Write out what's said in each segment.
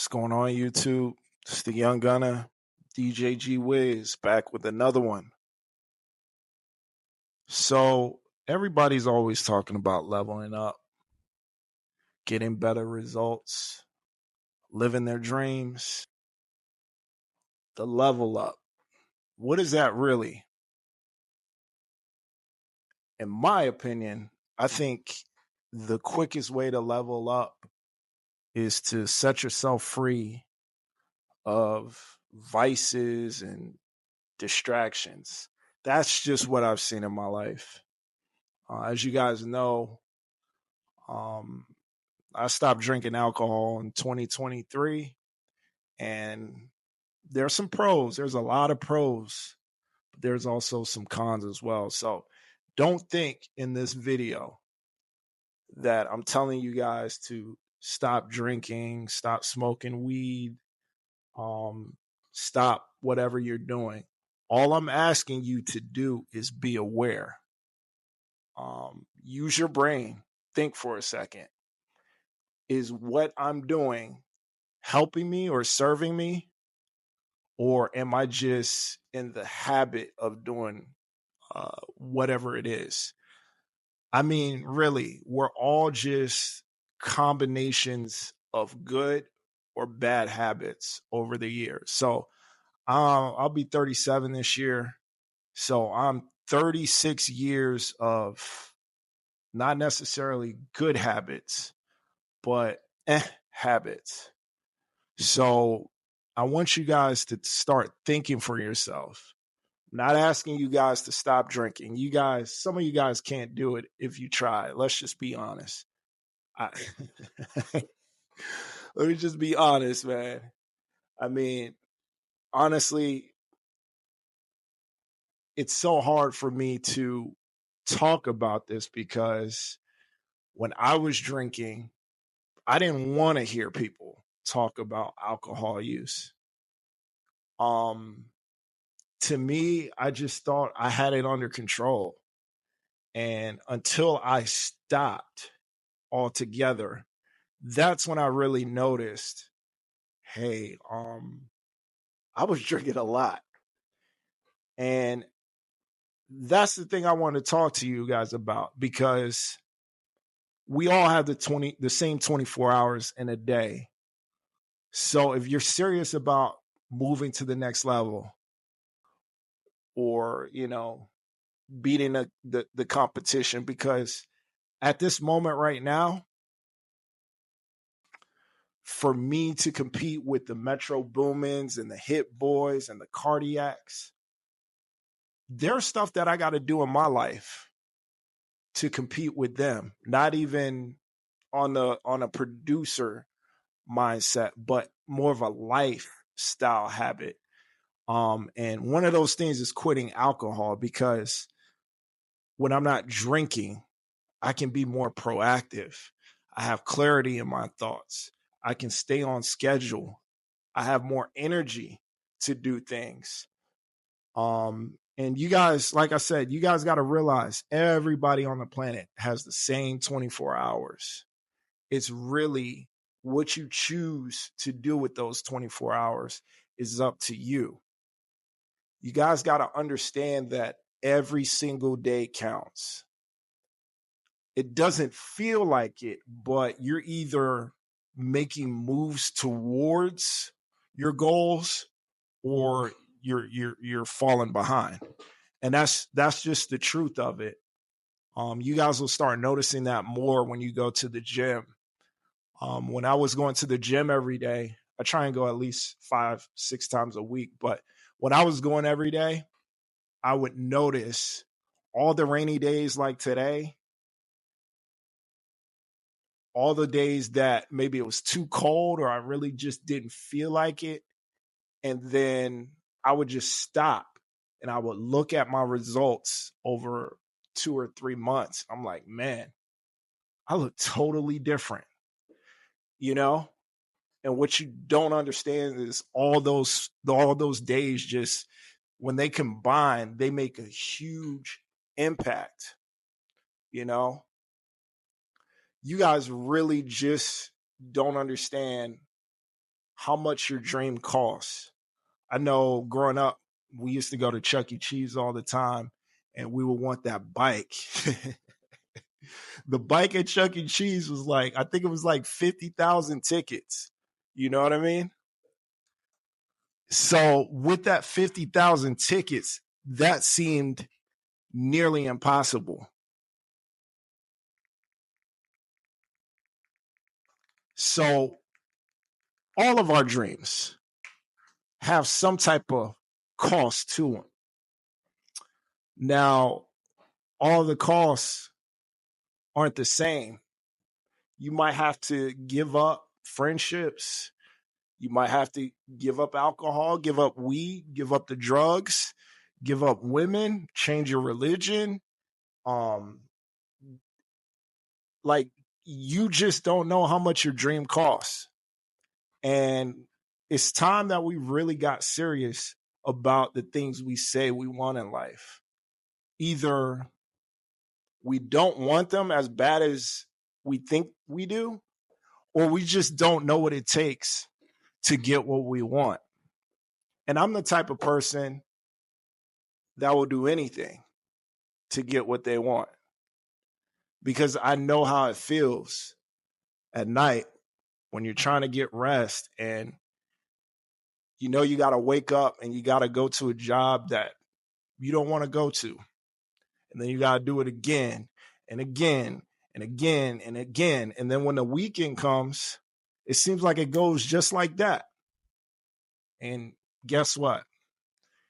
What's going on, YouTube? It's the young gunner, DJ G-Wiz, back with another one. So, everybody's always talking about leveling up, getting better results, living their dreams, the level up. What is that really? In my opinion, I think the quickest way to level up is to set yourself free of vices and distractions. That's just what I've seen in my life. As you guys know, um, I stopped drinking alcohol in 2023, and there's some pros. There's a lot of pros, but there's also some cons as well. So don't think in this video that I'm telling you guys to stop drinking, stop smoking weed, stop whatever you're doing. All I'm asking you to do is be aware. Use your brain. Think for a second. Is what I'm doing helping me or serving me? Or am I just in the habit of doing whatever it is? I mean, really, we're all just combinations of good or bad habits over the years. So I'll be 37 this year. So I'm 36 years of not necessarily good habits, but habits. So I want you guys to start thinking for yourself. I'm not asking you guys to stop drinking. You guys, some of you guys can't do it if you try. Let's just be honest. Let me just be honest, man. I mean, honestly, it's so hard for me to talk about this because when I was drinking, I didn't want to hear people talk about alcohol use. To me, I just thought I had it under control. And until I stopped altogether, that's when I really noticed, hey, I was drinking a lot. And that's the thing I want to talk to you guys about, because we all have the same 24 hours in a day. So if you're serious about moving to the next level, or beating the competition, because at this moment right now, for me to compete with the Metro Boomins and the Hit Boys and the Cardiacs, there's stuff that I got to do in my life to compete with them. Not even on a producer mindset, but more of a lifestyle habit. And one of those things is quitting alcohol, because when I'm not drinking, I can be more proactive. I have clarity in my thoughts. I can stay on schedule. I have more energy to do things. And you guys, like I said, you guys got to realize everybody on the planet has the same 24 hours. It's really what you choose to do with those 24 hours is up to you. You guys got to understand that every single day counts. It doesn't feel like it, but you're either making moves towards your goals or you're falling behind. And that's just the truth of it. You guys will start noticing that more when you go to the gym. When I was going to the gym every day, I try and go at least 5-6 times a week. But when I was going every day, I would notice all the rainy days like today, all the days that maybe it was too cold or I really just didn't feel like it. And then I would just stop and I would look at my results over 2 or 3 months. I'm like, man, I look totally different, you know? And what you don't understand is all those days, just when they combine, they make a huge impact. You guys really just don't understand how much your dream costs. I know growing up, we used to go to Chuck E. Cheese all the time, and we would want that bike. The bike at Chuck E. Cheese was like, I think it was like 50,000 tickets. You know what I mean? So with that 50,000 tickets, that seemed nearly impossible. So all of our dreams have some type of cost to them. Now, all the costs aren't the same. You might have to give up friendships. You might have to give up alcohol, give up weed, give up the drugs, give up women, change your religion. Um, like you just don't know how much your dream costs. And it's time that we really got serious about the things we say we want in life. Either we don't want them as bad as we think we do, or we just don't know what it takes to get what we want. And I'm the type of person that will do anything to get what they want because I know how it feels at night when you're trying to get rest and you know you got to wake up and you got to go to a job that you don't want to go to. And then you got to do it again and again and again and again. And then when the weekend comes, it seems like it goes just like that. And guess what?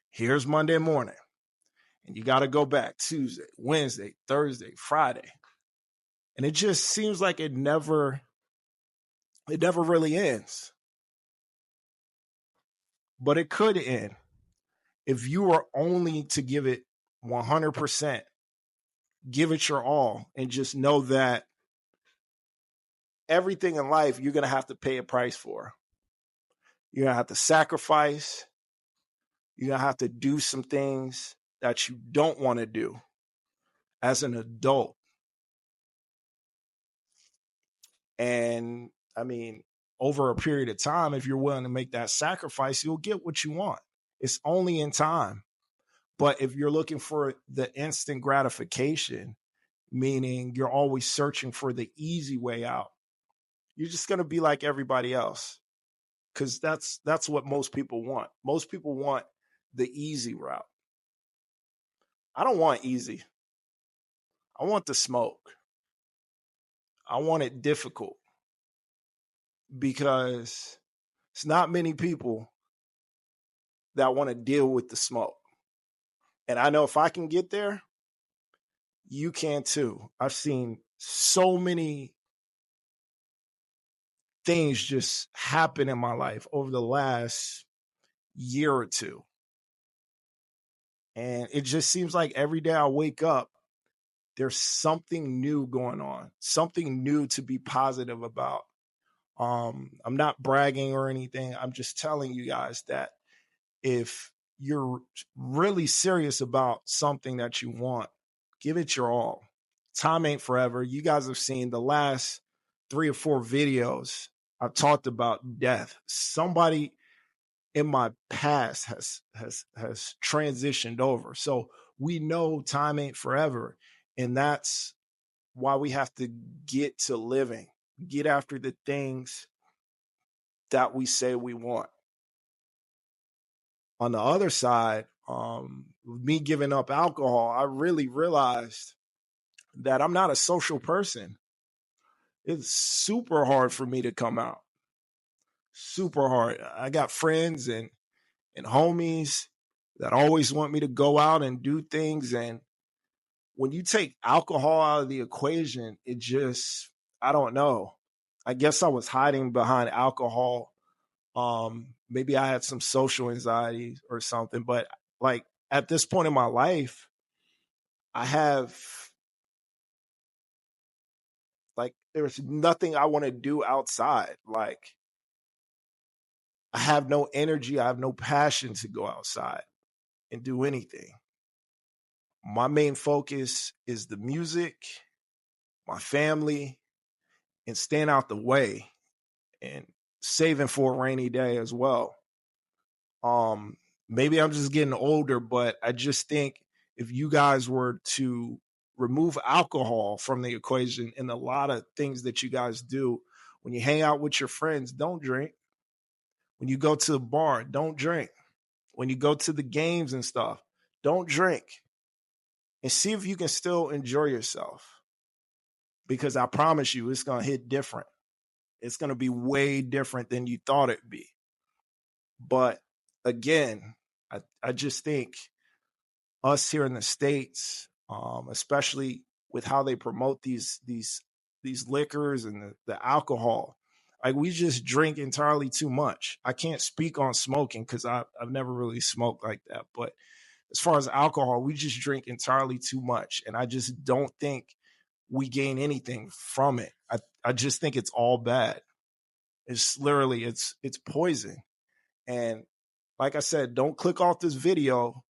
Here's Monday morning. And you got to go back Tuesday, Wednesday, Thursday, Friday. And it just seems like it never really ends. But it could end if you were only to give it 100%, give it your all, and just know that everything in life you're going to have to pay a price for. You're going to have to sacrifice. You're going to have to do some things that you don't want to do as an adult. And I mean, over a period of time, if you're willing to make that sacrifice, you'll get what you want. It's only in time. But if you're looking for the instant gratification, meaning you're always searching for the easy way out, you're just going to be like everybody else. Because that's what most people want. Most people want the easy route. I don't want easy. I want the smoke. I want it difficult because it's not many people that want to deal with the smoke. And I know if I can get there, you can too. I've seen so many things just happen in my life over the last year or two. And it just seems like every day I wake up, there's something new going on, something new to be positive about. I'm not bragging or anything. I'm just telling you guys that if you're really serious about something that you want, give it your all. Time ain't forever. You guys have seen the last 3 or 4 videos I've talked about death. Somebody in my past has transitioned over. So we know time ain't forever. And that's why we have to get to living, get after the things that we say we want. On the other side, me giving up alcohol, I really realized that I'm not a social person. It's super hard for me to come out. Super hard. I got friends and homies that always want me to go out and do things. And when you take alcohol out of the equation, it just, I don't know. I guess I was hiding behind alcohol. Maybe I had some social anxiety or something, but like at this point in my life, I have like, there's nothing I want to do outside. Like I have no energy. I have no passion to go outside and do anything. My main focus is the music, my family, and staying out the way. And saving for a rainy day as well. Maybe I'm just getting older, but I just think if you guys were to remove alcohol from the equation in a lot of things that you guys do, when you hang out with your friends, don't drink. When you go to the bar, don't drink. When you go to the games and stuff, don't drink. And see if you can still enjoy yourself. Because I promise you, it's going to hit different. It's going to be way different than you thought it'd be. But again, I just think us here in the States, especially with how they promote these liquors and the alcohol, like we just drink entirely too much. I can't speak on smoking because I've never really smoked like that. But as far as alcohol, we just drink entirely too much. And I just don't think we gain anything from it. I just think it's all bad. It's literally, it's poison. And like I said, don't click off this video,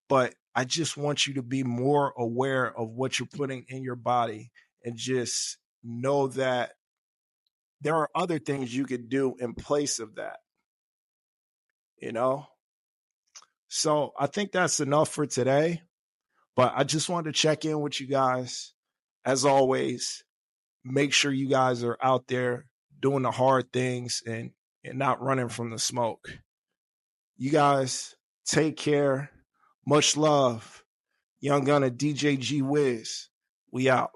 but I just want you to be more aware of what you're putting in your body and just know that there are other things you could do in place of that, you know? So I think that's enough for today, but I just wanted to check in with you guys. As always, make sure you guys are out there doing the hard things and not running from the smoke. You guys take care. Much love. Young Gunna, DJ G-Wiz. We out.